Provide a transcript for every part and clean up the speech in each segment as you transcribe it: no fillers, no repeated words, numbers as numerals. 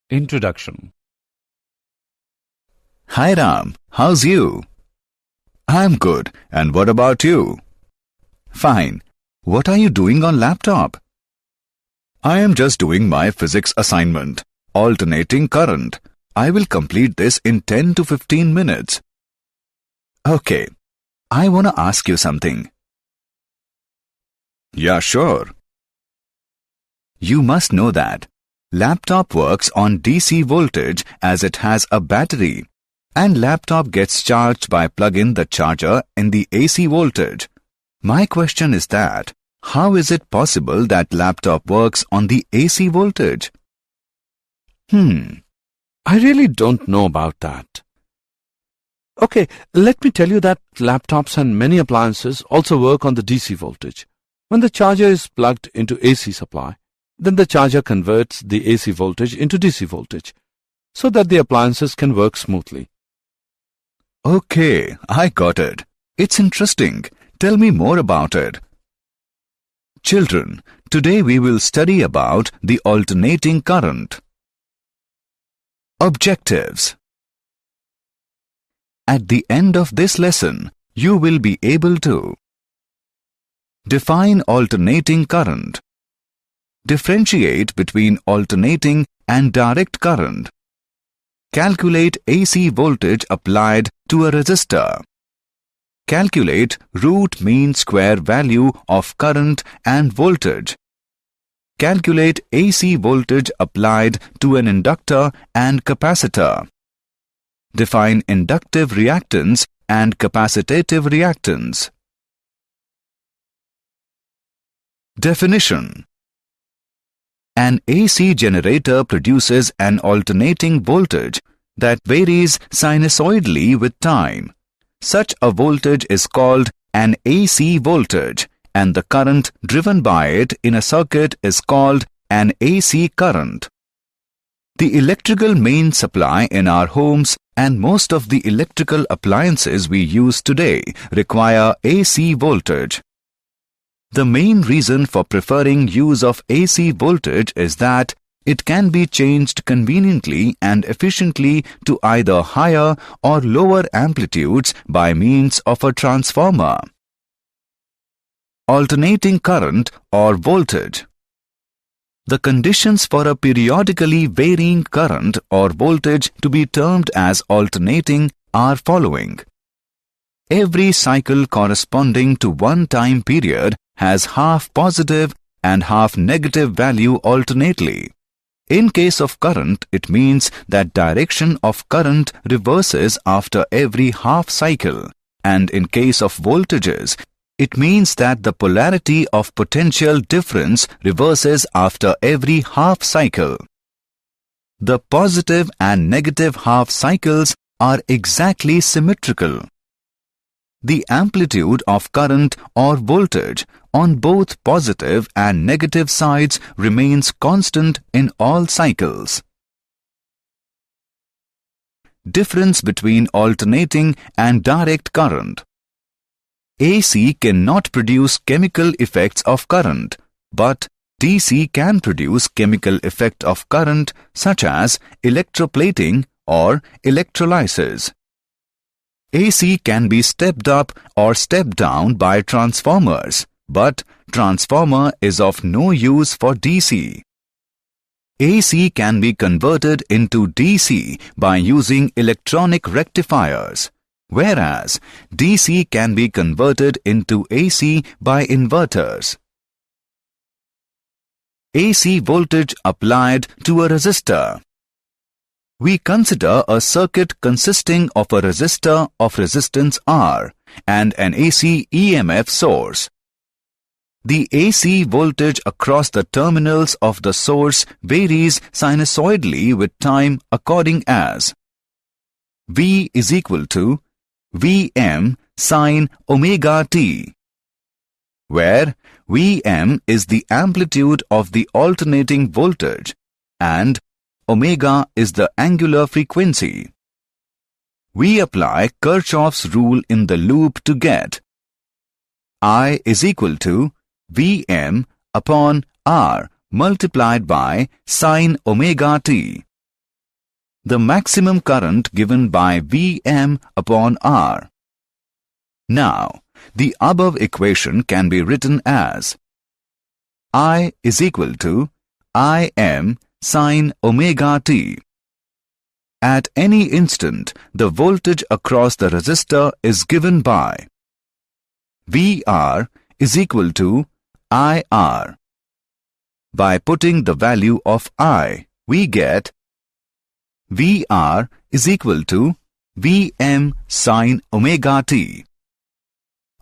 Introduction. Hi Ram, how's you? I'm good, and what about you? Fine. What are you doing on laptop? I am just doing my physics assignment, alternating current. I will complete this in 10 to 15 minutes. Okay, I want to ask you something. Yeah, sure. You must know that laptop works on DC voltage as it has a battery, and laptop gets charged by plugging the charger in the AC voltage. My question is that, how is it possible that laptop works on the AC voltage? I really don't know about that. Okay, let me tell you that laptops and many appliances also work on the DC voltage. When the charger is plugged into AC supply, then the charger converts the AC voltage into DC voltage, so that the appliances can work smoothly. Okay, I got it. It's interesting. Tell me more about it. Children, today we will study about the alternating current. Objectives. At the end of this lesson, you will be able to define alternating current, differentiate between alternating and direct current, calculate AC voltage applied to a resistor, calculate root mean square value of current and voltage, calculate AC voltage applied to an inductor and capacitor, define inductive reactance and capacitative reactance. Definition. An AC generator produces an alternating voltage that varies sinusoidally with time. Such a voltage is called an AC voltage, and the current driven by it in a circuit is called an AC current. The electrical main supply in our homes and most of the electrical appliances we use today require AC voltage. The main reason for preferring use of AC voltage is that it can be changed conveniently and efficiently to either higher or lower amplitudes by means of a transformer. Alternating current or voltage. The conditions for a periodically varying current or voltage to be termed as alternating are following. Every cycle corresponding to one time period has half positive and half negative value alternately. In case of current, it means that direction of current reverses after every half cycle, and in case of voltages, it means that the polarity of potential difference reverses after every half cycle. The positive and negative half cycles are exactly symmetrical. The amplitude of current or voltage on both positive and negative sides remains constant in all cycles. Difference between alternating and direct current. AC cannot produce chemical effects of current, but DC can produce chemical effect of current such as electroplating or electrolysis. AC can be stepped up or stepped down by transformers, but transformer is of no use for DC. AC can be converted into DC by using electronic rectifiers, whereas DC can be converted into AC by inverters. AC voltage applied to a resistor. We consider a circuit consisting of a resistor of resistance R and an AC EMF source. The AC voltage across the terminals of the source varies sinusoidally with time according as V is equal to Vm sin omega t, where Vm is the amplitude of the alternating voltage and omega is the angular frequency. We apply Kirchhoff's rule in the loop to get I is equal to Vm upon R multiplied by sin omega t. The maximum current given by Vm upon R. Now, the above equation can be written as I is equal to Im sin omega t. At any instant, the voltage across the resistor is given by Vr is equal to IR. By putting the value of I, we get Vr is equal to Vm sin omega t.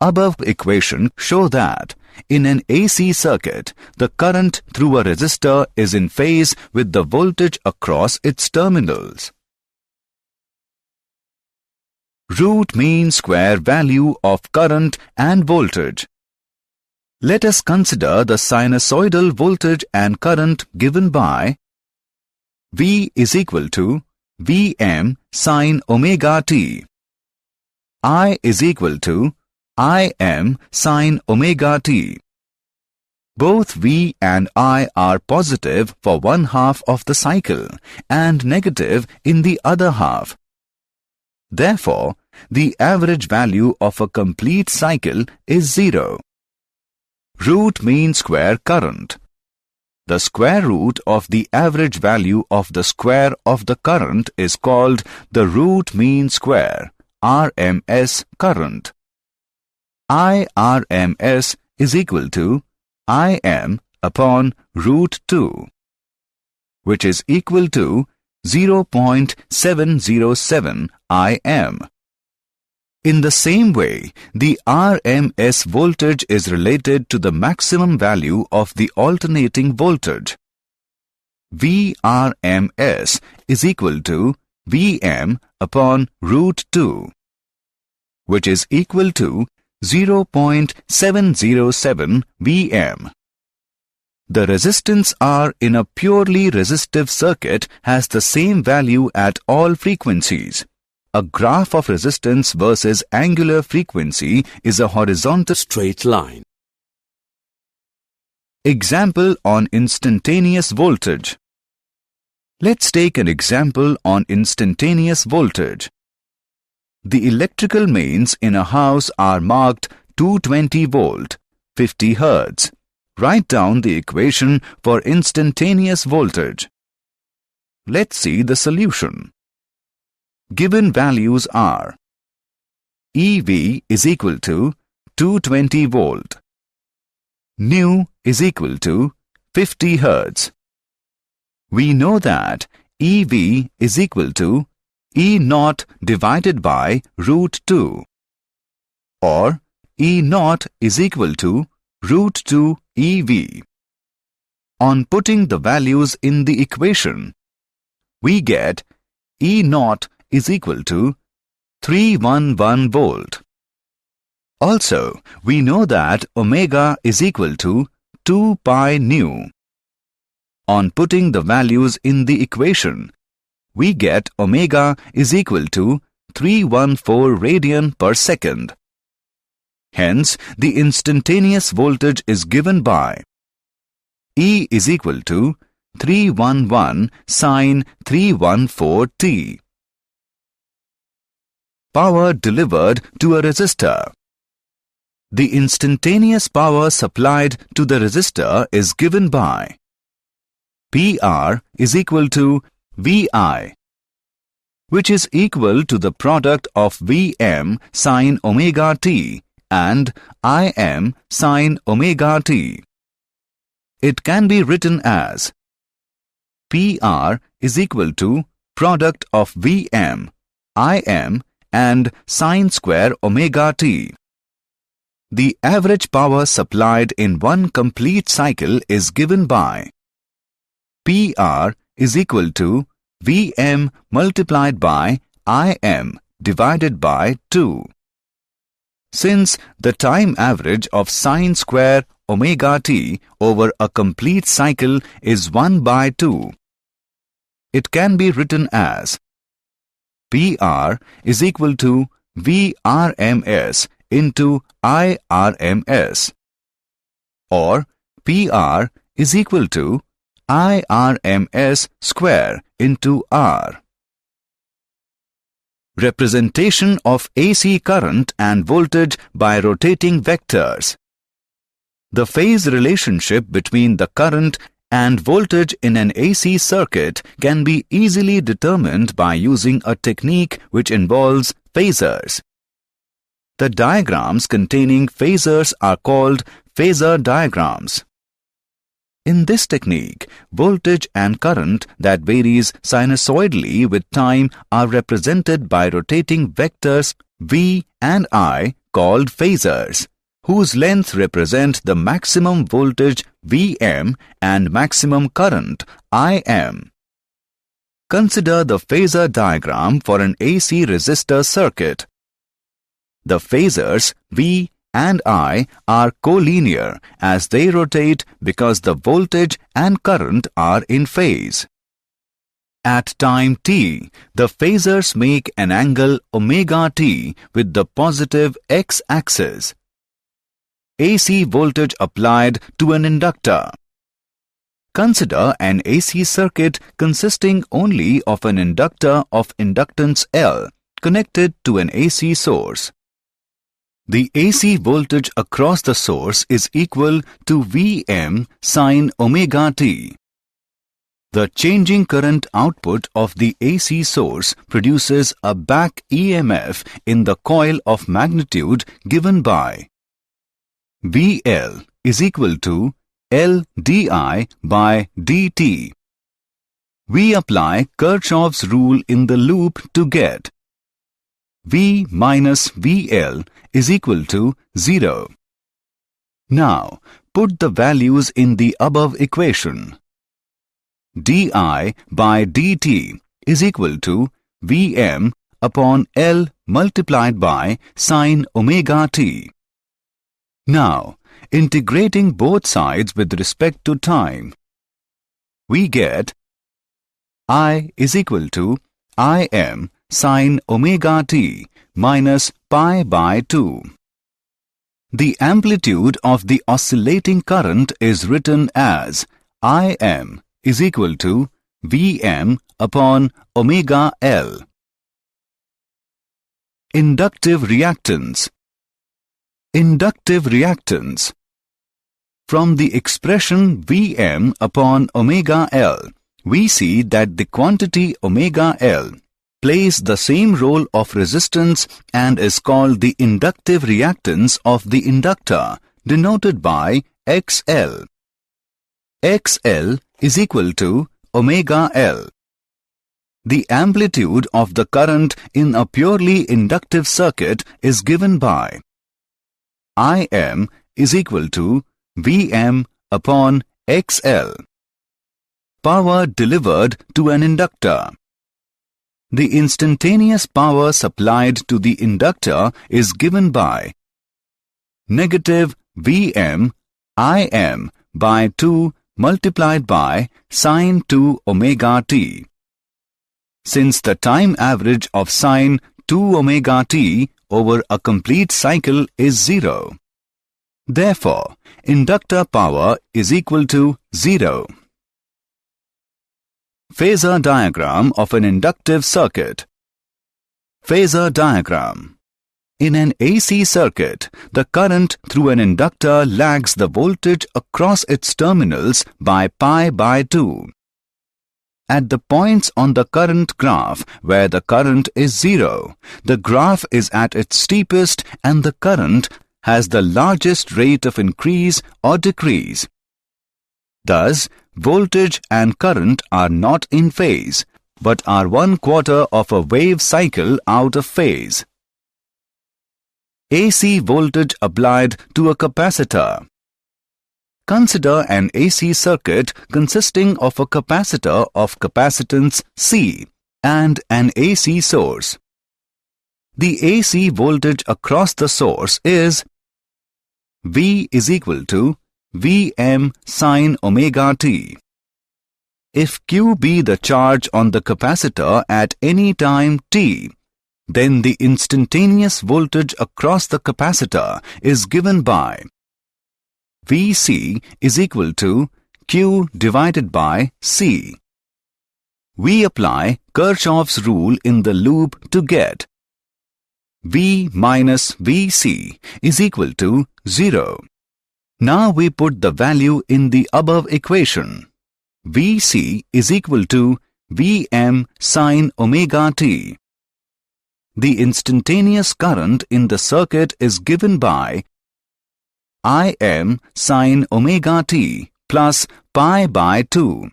Above equation show that in an AC circuit, the current through a resistor is in phase with the voltage across its terminals. Root mean square value of current and voltage. Let us consider the sinusoidal voltage and current given by V is equal to Vm sin omega t. I is equal to Im sin omega t. Both V and I are positive for one half of the cycle and negative in the other half. Therefore, the average value of a complete cycle is 0. Root mean square current. The square root of the average value of the square of the current is called the root mean square, RMS current. IRMS is equal to Im upon root 2, which is equal to 0.707 Im. In the same way, the RMS voltage is related to the maximum value of the alternating voltage. VRMS is equal to Vm upon root 2, which is equal to 0.707 Vm. The resistance R in a purely resistive circuit has the same value at all frequencies. A graph of resistance versus angular frequency is a horizontal Straight line. Example on instantaneous voltage. Let's take an example on instantaneous voltage. The electrical mains in a house are marked 220 volt, 50 Hz. Write down the equation for instantaneous voltage. Let's see the solution. Given values are EV is equal to 220 volt. Nu is equal to 50 Hz. We know that EV is equal to E0 divided by root 2, or E0 is equal to root 2 EV. On putting the values in the equation, we get E0 is equal to 311 volt. Also, we know that omega is equal to 2 pi nu. On putting the values in the equation, we get omega is equal to 314 radian per second. Hence, the instantaneous voltage is given by E is equal to 311 sin 314 t. Power delivered to a resistor. The instantaneous power supplied to the resistor is given by PR is equal to VI, which is equal to the product of Vm sin omega t and Im sin omega t. It can be written as PR is equal to product of Vm, Im and sin square omega t. The average power supplied in one complete cycle is given by PR is equal to Vm multiplied by Im divided by 2. Since the time average of sin square omega t over a complete cycle is 1 by 2, it can be written as PR is equal to VRMS into IRMS, or PR is equal to IRMS square into R. Representation of AC current and voltage by rotating vectors. The phase relationship between the current and voltage in an AC circuit can be easily determined by using a technique which involves phasors. The diagrams containing phasors are called phasor diagrams. In this technique, voltage and current that varies sinusoidally with time are represented by rotating vectors V and I called phasors, whose length represent the maximum voltage Vm and maximum current Im. Consider the phasor diagram for an AC resistor circuit. The phasors V and I are collinear as they rotate because the voltage and current are in phase. At time t, the phasors make an angle omega t with the positive x-axis. AC voltage applied to an inductor. Consider an AC circuit consisting only of an inductor of inductance L connected to an AC source. The AC voltage across the source is equal to Vm sin omega t. The changing current output of the AC source produces a back EMF in the coil of magnitude given by VL is equal to L di by dt. We apply Kirchhoff's rule in the loop to get V minus VL is equal to 0. Now, put the values in the above equation. di by dt is equal to Vm upon L multiplied by sin omega t. Now, integrating both sides with respect to time, we get I is equal to Im sin omega t minus pi by 2. The amplitude of the oscillating current is written as Im is equal to Vm upon omega L. Inductive reactance. Inductive reactance. From the expression Vm upon omega L, we see that the quantity omega L plays the same role of resistance and is called the inductive reactance of the inductor, denoted by XL. XL is equal to omega L. The amplitude of the current in a purely inductive circuit is given by Im is equal to Vm upon XL. Power delivered to an inductor. The instantaneous power supplied to the inductor is given by negative Vm Im by 2 multiplied by sin 2 omega t. Since the time average of sin 2 omega t over a complete cycle is 0, therefore, inductor power is equal to 0. Phasor diagram of an inductive circuit. Phasor diagram. In an AC circuit, the current through an inductor lags the voltage across its terminals by pi by 2. At the points on the current graph where the current is 0, the graph is at its steepest and the current has the largest rate of increase or decrease. Thus, voltage and current are not in phase, but are 1/4 of a wave cycle out of phase. AC voltage applied to a capacitor. Consider an AC circuit consisting of a capacitor of capacitance C and an AC source. The AC voltage across the source is V is equal to Vm sin omega t. If Q be the charge on the capacitor at any time t, then the instantaneous voltage across the capacitor is given by Vc is equal to Q divided by C. We apply Kirchhoff's rule in the loop to get V minus Vc is equal to 0. Now we put the value in the above equation. Vc is equal to Vm sin omega t. The instantaneous current in the circuit is given by Im sin omega t plus pi by 2,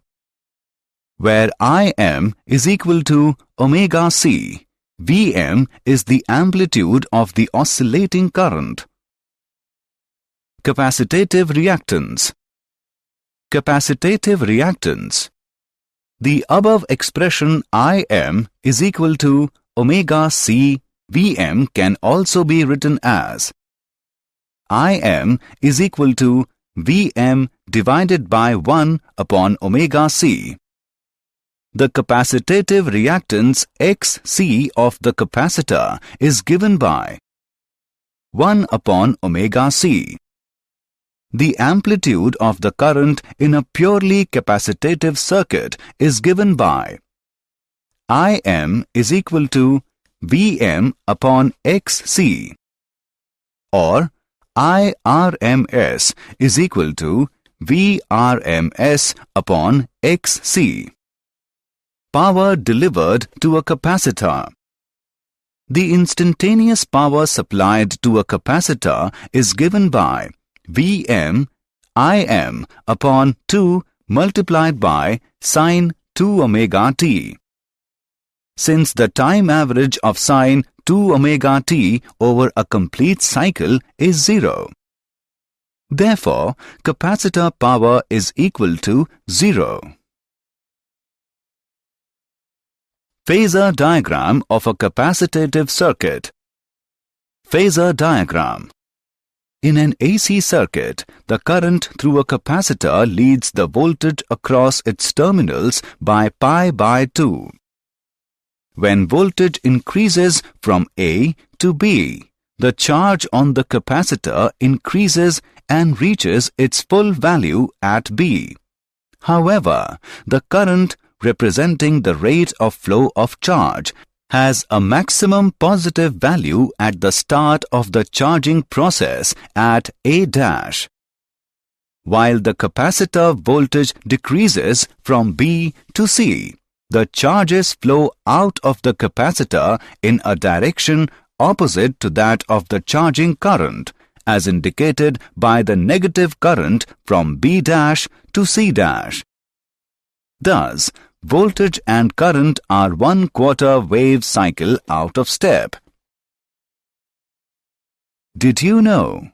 where Im is equal to omega c. Vm is the amplitude of the oscillating current. Capacitative reactance. Capacitative reactance. The above expression Im is equal to omega c Vm can also be written as Im is equal to Vm divided by 1 upon omega c. The capacitative reactance Xc of the capacitor is given by 1 upon omega c. The amplitude of the current in a purely capacitative circuit is given by Im is equal to Vm upon Xc, or IRMS is equal to Vrms upon Xc. Power delivered to a capacitor. The instantaneous power supplied to a capacitor is given by Vm Im upon 2 multiplied by sin 2 omega t. Since the time average of sin 2 omega t over a complete cycle is 0. Therefore, capacitor power is equal to 0. Phasor diagram of a capacitative circuit. Phasor diagram. In an AC circuit, the current through a capacitor leads the voltage across its terminals by pi by 2. When voltage increases from A to B, the charge on the capacitor increases and reaches its full value at B. However, the current representing the rate of flow of charge has a maximum positive value at the start of the charging process at A dash, while the capacitor voltage decreases from B to C. The charges flow out of the capacitor in a direction opposite to that of the charging current, as indicated by the negative current from B dash to C dash. Thus, voltage and current are 1/4 wave cycle out of step. Did you know?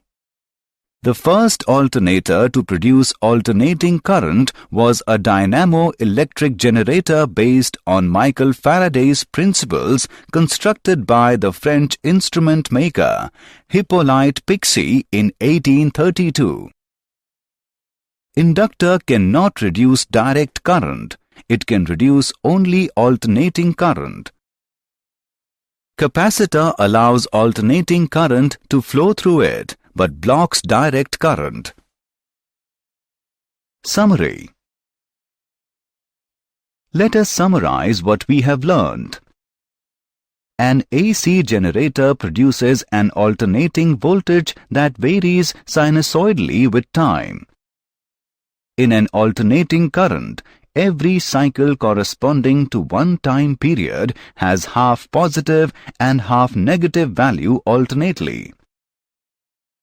The first alternator to produce alternating current was a dynamo-electric generator based on Michael Faraday's principles constructed by the French instrument maker Hippolyte Pixii in 1832. Inductor cannot reduce direct current. It can reduce only alternating current. Capacitor allows alternating current to flow through it, but blocks direct current. Summary. Let us summarize what we have learned. An AC generator produces an alternating voltage that varies sinusoidally with time. In an alternating current, every cycle corresponding to one time period has half positive and half negative value alternately.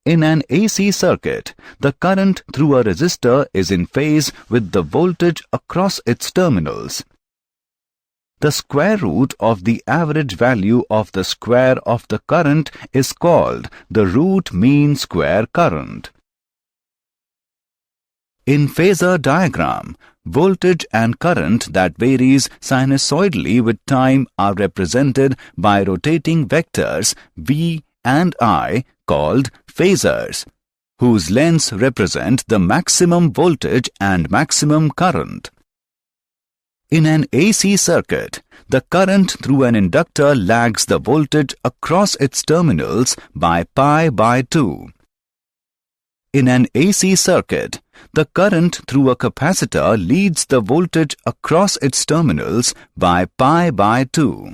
In an AC circuit, the current through a resistor is in phase with the voltage across its terminals. The square root of the average value of the square of the current is called the root mean square current. In phasor diagram, voltage and current that varies sinusoidally with time are represented by rotating vectors V and I called phasors, whose lengths represent the maximum voltage and maximum current. In an AC circuit, the current through an inductor lags the voltage across its terminals by pi by 2. In an AC circuit, the current through a capacitor leads the voltage across its terminals by pi by 2.